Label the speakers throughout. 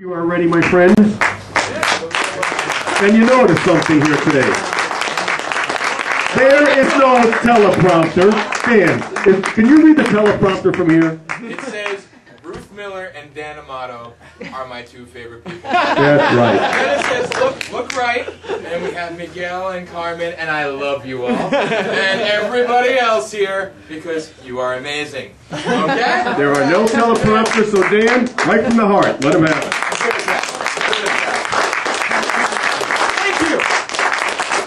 Speaker 1: You are ready, my friends? And you notice something here today. There is no teleprompter. Dan, can you read the teleprompter from here?
Speaker 2: It says, Ruth Miller and Dan Amato are my two favorite people.
Speaker 1: That's right.
Speaker 2: And it says, look right, and we have Miguel and Carmen, and I love you all. And everybody else here, because you are amazing. Okay?
Speaker 1: There are no teleprompters, so Dan, right from the heart, let him have it.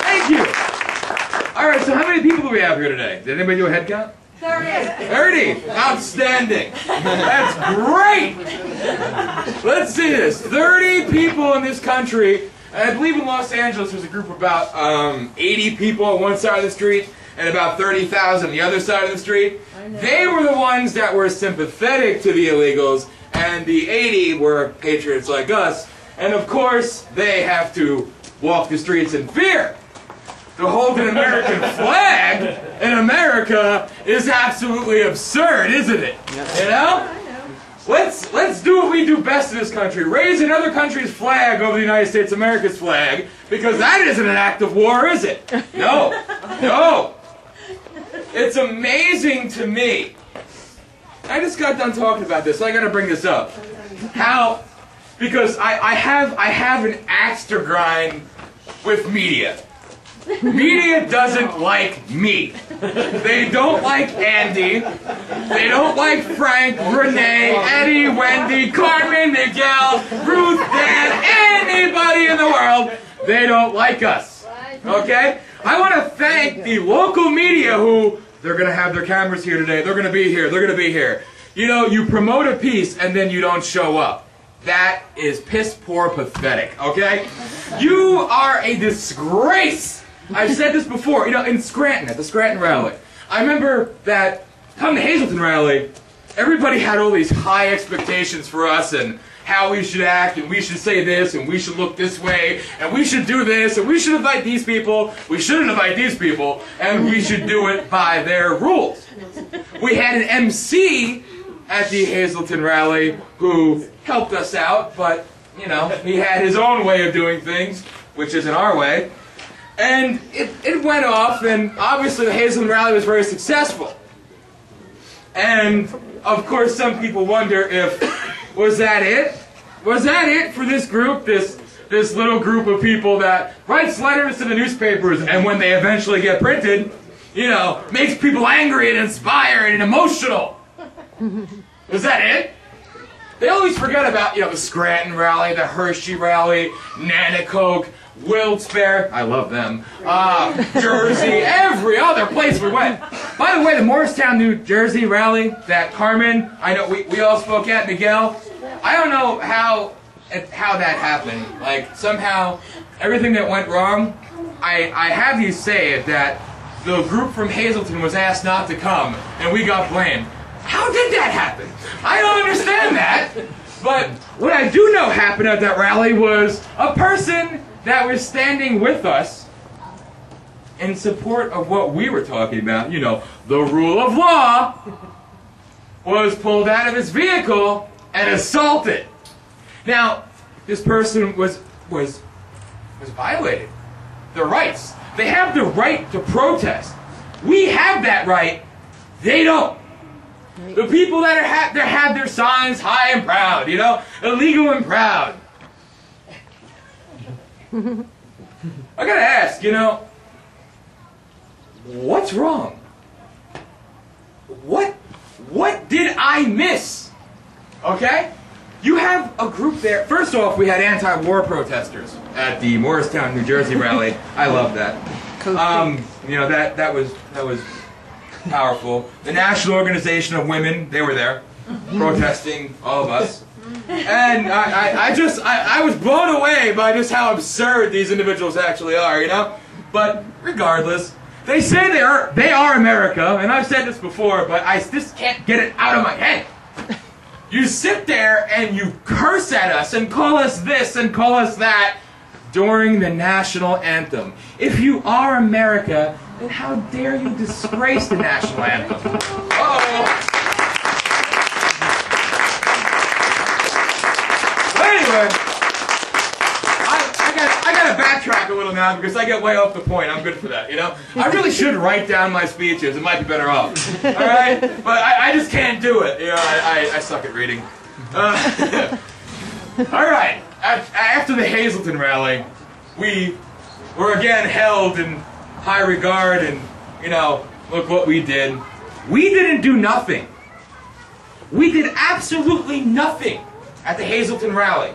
Speaker 2: Thank you. All right, so how many people do we have here today? Did anybody do a head count?
Speaker 3: 30.
Speaker 2: 30. Outstanding. That's great. Let's see this. 30 people in this country. I believe in Los Angeles there's a group of about 80 people on one side of the street and about 30,000 on the other side of the street. They were the ones that were sympathetic to the illegals, and the 80 were patriots like us. And of course, they have to walk the streets in fear. To hold an American flag in America is absolutely absurd, isn't it? You know? Let's do what we do best in this country. Raise another country's flag over the United States of America's flag, because that isn't an act of war, is it? No. No. It's amazing to me. I just got done talking about this, so I gotta bring this up. How, because I have an axe to grind with media. Media doesn't like me. They don't like Andy. They don't like Frank, Renee, Eddie, Wendy, Carmen, Miguel, Ruth, Dan, anybody in the world. They don't like us. Okay? I want to thank the local media who, they're going to have their cameras here today. They're going to be here. They're going to be here. You know, you promote a piece and then you don't show up. That is piss poor pathetic. Okay? You are a disgrace. I've said this before, you know, in Scranton, at the Scranton rally. I remember that, come to Hazleton rally, everybody had all these high expectations for us and how we should act, and we should say this, and we should look this way, and we should do this, and we should invite these people, we shouldn't invite these people, and we should do it by their rules. We had an MC at the Hazleton rally who helped us out, but, you know, he had his own way of doing things, which isn't our way. And it went off, and obviously the Hazleton rally was very successful. And, of course, some people wonder if, was that it? Was that it for this group, this little group of people that writes letters to the newspapers, and when they eventually get printed, you know, makes people angry and inspired and emotional? Was that it? They always forget about, you know, the Scranton rally, the Hershey rally, Nanticoke, Wilkes-Barre, I love them, Jersey, every other place we went. By the way, the Morristown, New Jersey rally that Carmen, I know we all spoke at, Miguel, I don't know how that happened. Like, somehow, everything that went wrong, I have you say it, that the group from Hazleton was asked not to come, and we got blamed. How did that happen? I don't understand that. But what I do know happened at that rally was a person that was standing with us in support of what we were talking about, you know, the rule of law, was pulled out of his vehicle and assaulted. Now, this person was violated. Their rights. They have the right to protest. We have that right. They don't. The people that have their signs high and proud, you know, illegal and proud. I gotta ask, you know, what's wrong? What did I miss? Okay? You have a group there. First off, we had anti-war protesters at the Morristown, New Jersey rally. I love that. You know, that was powerful. The National Organization of Women, they were there, protesting, all of us. And I was blown away by just how absurd these individuals actually are, you know? But regardless, they say they are America, and I've said this before, but I just can't get it out of my head. You sit there and you curse at us and call us this and call us that during the national anthem. If you are America, then how dare you disgrace the national anthem? Uh-oh. Anyway, a little now because I get way off the point. I'm good for that, you know? I really should write down my speeches. It might be better off. All right? But I just can't do it. You know, I suck at reading. All right. After the Hazleton rally, we were again held in high regard, and, you know, look what we did. We didn't do nothing. We did absolutely nothing at the Hazleton rally.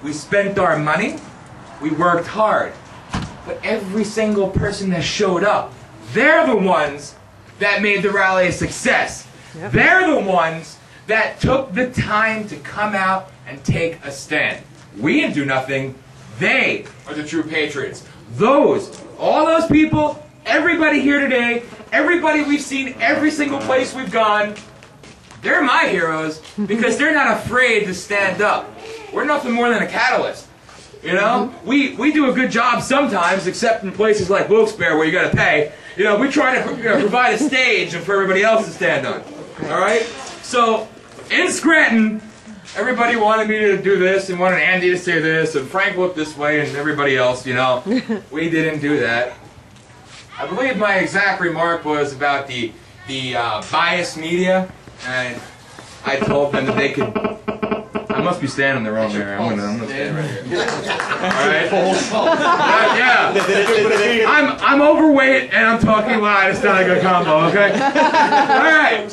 Speaker 2: We spent our money. We worked hard. But every single person that showed up, they're the ones that made the rally a success. Yep. They're the ones that took the time to come out and take a stand. We didn't do nothing. They are the true patriots. All those people, everybody here today, everybody we've seen every single place we've gone, they're my heroes because they're not afraid to stand up. We're nothing more than a catalyst. You know? We do a good job sometimes, except in places like Wilkes-Barre where you gotta pay. You know, we try to provide a stage for everybody else to stand on. Alright? So, in Scranton, everybody wanted me to do this and wanted Andy to say this and Frank looked this way and everybody else, you know. We didn't do that. I believe my exact remark was about the biased media, and I told them that they could. I must be standing the wrong way. I'm gonna stand right here. All right. Yeah. I'm overweight and I'm talking loud. It's not a good combo. Okay. All right.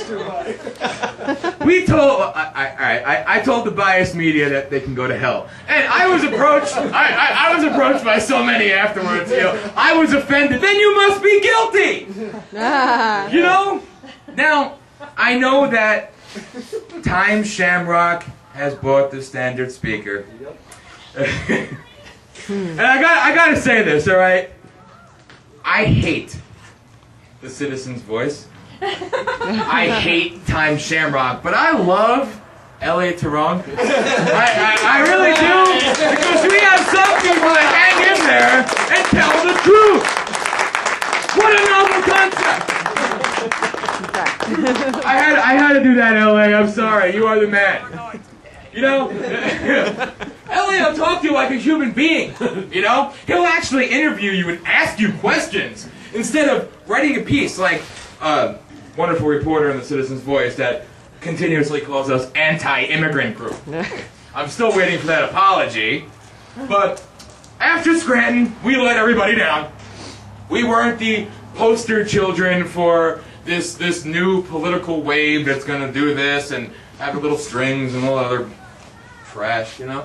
Speaker 2: I told the biased media that they can go to hell, and I was approached. I was approached by so many afterwards. You know, I was offended. Then you must be guilty. You know. Now I know that Times Shamrock has bought the Standard Speaker. And I gotta say this, all right? I hate the Citizen's Voice. I hate Times Shamrock, but I love L.A. Tehran. I really do, because we have some people that hang in there and tell the truth. What a novel concept! I had to do that, L.A. I'm sorry. You are the man. You know, L.A. will talk to you like a human being, you know? He'll actually interview you and ask you questions instead of writing a piece like a wonderful reporter in the Citizen's Voice that continuously calls us anti-immigrant group. I'm still waiting for that apology, but after Scranton, we let everybody down. We weren't the poster children for this new political wave that's going to do this and have the little strings and all other trash, you know.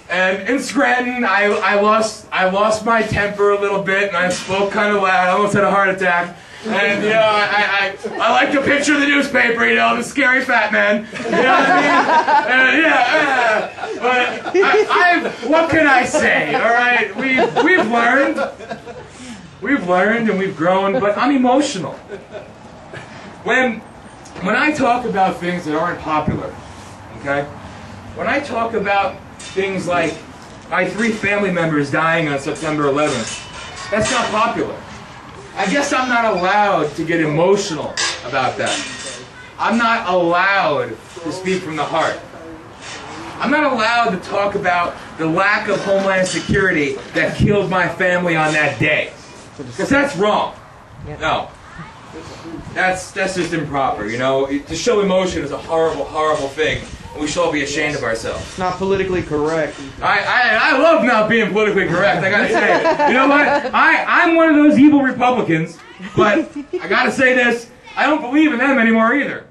Speaker 2: And in Scranton, I lost my temper a little bit, and I spoke kind of loud. I almost had a heart attack. And you know, I like to picture the newspaper, you know, the scary fat man. You know what I mean? But what can I say? All right, we've learned and we've grown, but I'm emotional. When I talk about things that aren't popular, okay? When I talk about things like my 3 family members dying on September 11th, that's not popular. I guess I'm not allowed to get emotional about that. I'm not allowed to speak from the heart. I'm not allowed to talk about the lack of Homeland Security that killed my family on that day. Because that's wrong. No. That's just improper, you know? To show emotion is a horrible, horrible thing. And we should all be ashamed of ourselves.
Speaker 3: It's not politically correct.
Speaker 2: I love not being politically correct, I gotta say it. You know what? I'm one of those evil Republicans, but I gotta say this, I don't believe in them anymore either.